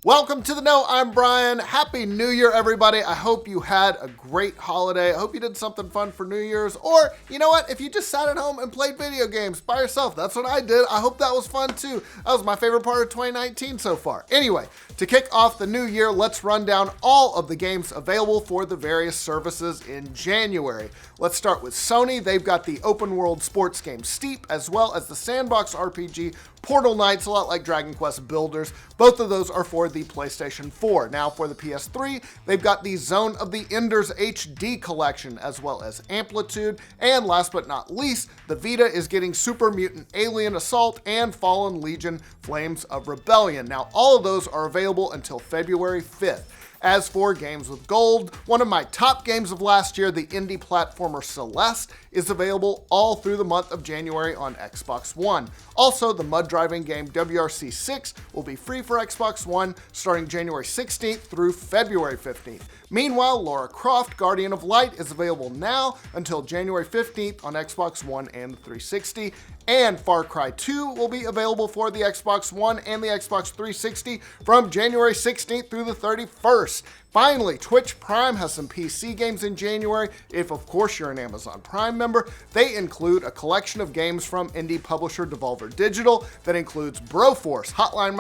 Welcome to the Know. I'm Brian. Happy New Year, everybody. I hope you had a great holiday. I hope you did something fun for New Year's. Or, you know what? If you just sat at home and played video games by yourself, that's what I did. I hope that was fun too. That was my favorite part of 2019 so far. Anyway, to kick off the new year, let's run down all of the games available for the various services in January. Let's start with Sony. They've got the open world sports game Steep, as well as the sandbox RPG Portal Knights, a lot like Dragon Quest Builders. Both of those are for the PlayStation 4. Now for the PS3, they've got the Zone of the Enders HD collection, as well as Amplitude. And last but not least, the Vita is getting Super Mutant Alien Assault and Fallen Legion Flames of Rebellion. Now all of those are available until February 5th. As for games with gold, one of my top games of last year, the indie platformer Celeste, is available all through the month of January on Xbox One. Also, the mud driving game WRC 6 will be free for Xbox One starting January 16th through February 15th. Meanwhile, Lara Croft Guardian of Light is available now until January 15th on Xbox One and the 360. And Far Cry 2 will be available for the Xbox One and the Xbox 360 from January 16th through the 31st. Finally, Twitch Prime has some PC games in January. If, of course, you're an Amazon Prime member, they include a collection of games from indie publisher Devolver Digital that includes Broforce, Hotline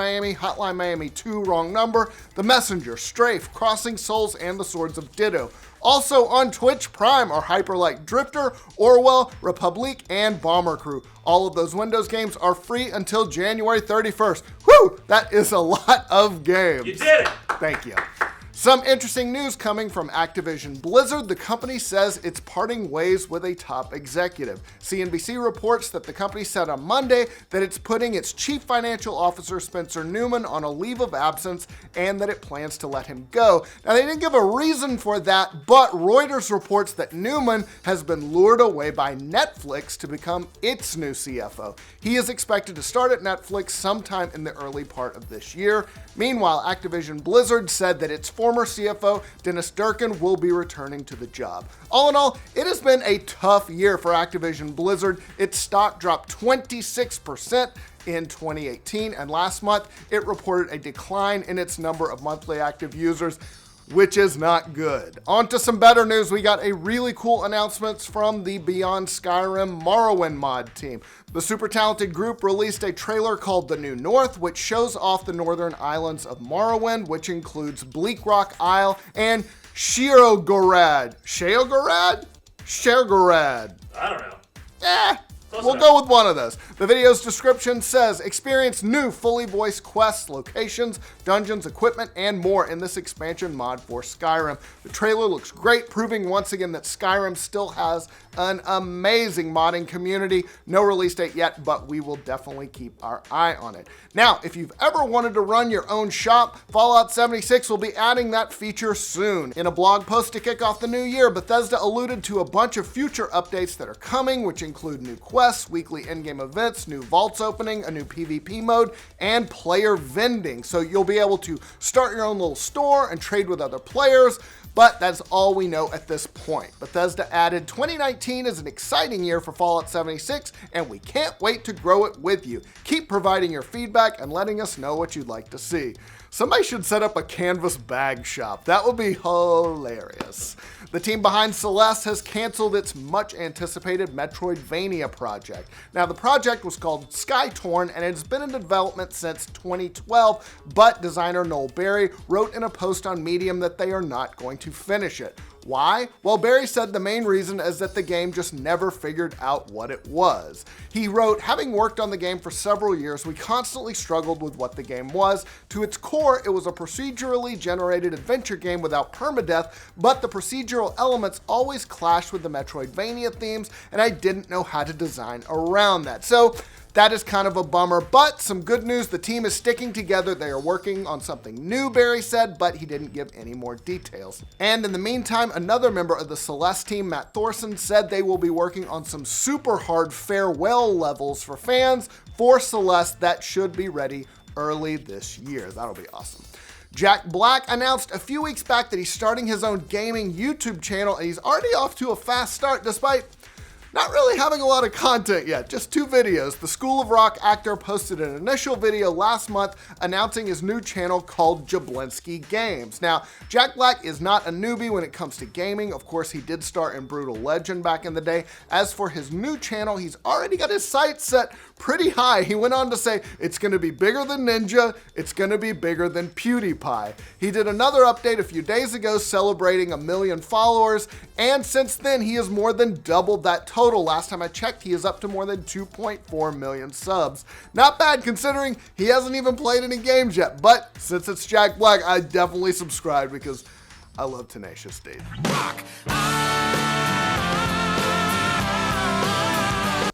Miami 2, Wrong Number, The Messenger, Strafe, Crossing Souls, and The Swords of Ditto. Also on Twitch Prime are Hyperlight Drifter, Orwell, Republic, and Bomber Crew. All of those Windows games are free until January 31st. Whew! That is a lot of games. You did it! Thank you. Some interesting news coming from Activision Blizzard. The company says it's parting ways with a top executive. CNBC reports that the company said on Monday that it's putting its chief financial officer Spencer Newman on a leave of absence and that it plans to let him go. Now, they didn't give a reason for that, but Reuters reports that Newman has been lured away by Netflix to become its new CFO. He is expected to start at Netflix sometime in the early part of this year. Meanwhile, Activision Blizzard said that its former CFO, Dennis Durkin, will be returning to the job. All in all, it has been a tough year for Activision Blizzard. Its stock dropped 26% in 2018, and last month it reported a decline in its number of monthly active users, which is not good. On to some better news. We got a really cool announcements from the Beyond Skyrim Morrowind mod team. The super talented group released a trailer called The New North, which shows off the northern islands of Morrowind, which includes Bleak Rock Isle and Sheogorad. Sheogorad? Sheogorad. I don't know. We'll go with one of those. The video's description says, experience new fully voiced quests, locations, dungeons, equipment, and more in this expansion mod for Skyrim. The trailer looks great, proving once again that Skyrim still has an amazing modding community. No release date yet, but we will definitely keep our eye on it. Now, if you've ever wanted to run your own shop, Fallout 76 will be adding that feature soon. In a blog post to kick off the new year, Bethesda alluded to a bunch of future updates that are coming, which include new quests, weekly in-game events, new vaults opening, a new PvP mode, and player vending. So you'll be able to start your own little store and trade with other players, but that's all we know at this point. Bethesda added 2019 is an exciting year for Fallout 76, and we can't wait to grow it with you. Keep providing your feedback and letting us know what you'd like to see. Somebody should set up a canvas bag shop. That would be hilarious. The team behind Celeste has canceled its much anticipated Metroidvania project. Now, the project was called Skye Torn and it has been in development since 2012, but designer Noel Berry wrote in a post on Medium that they are not going to finish it. Why? Well, Barry said the main reason is that the game just never figured out what it was. He wrote, having worked on the game for several years, we constantly struggled with what the game was. To its core, it was a procedurally generated adventure game without permadeath, but the procedural elements always clashed with the Metroidvania themes, and I didn't know how to design around that. So that is kind of a bummer, but some good news, the team is sticking together. They are working on something new, Barry said, but he didn't give any more details. And in the meantime, another member of the Celeste team, Matt Thorson, said they will be working on some super hard farewell levels for fans for Celeste that should be ready early this year. That'll be awesome. Jack Black announced a few weeks back that he's starting his own gaming YouTube channel, and he's already off to a fast start despite not really having a lot of content yet, just 2 videos. The School of Rock actor posted an initial video last month announcing his new channel called Jablinski Games. Now, Jack Black is not a newbie when it comes to gaming. Of course, he did start in Brutal Legend back in the day. As for his new channel, he's already got his sights set pretty high. He went on to say, it's gonna be bigger than Ninja, it's gonna be bigger than PewDiePie. He did another update a few days ago celebrating 1 million followers, and since then he has more than doubled that total. Last time I checked, he is up to more than 2.4 million subs. Not bad considering he hasn't even played any games yet, but since it's Jack Black, I definitely subscribe because I love Tenacious D.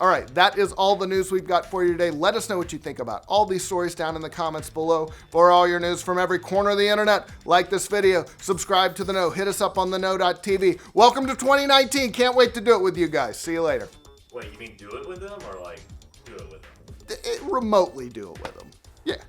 All right, that is all the news we've got for you today. Let us know what you think about all these stories down in the comments below. For all your news from every corner of the internet, like this video, subscribe to The Know, hit us up on theknow.tv. Welcome to 2019. Can't wait to do it with you guys. See you later. Wait, you mean do it with them or like do it with them? Remotely do it with them. Yeah.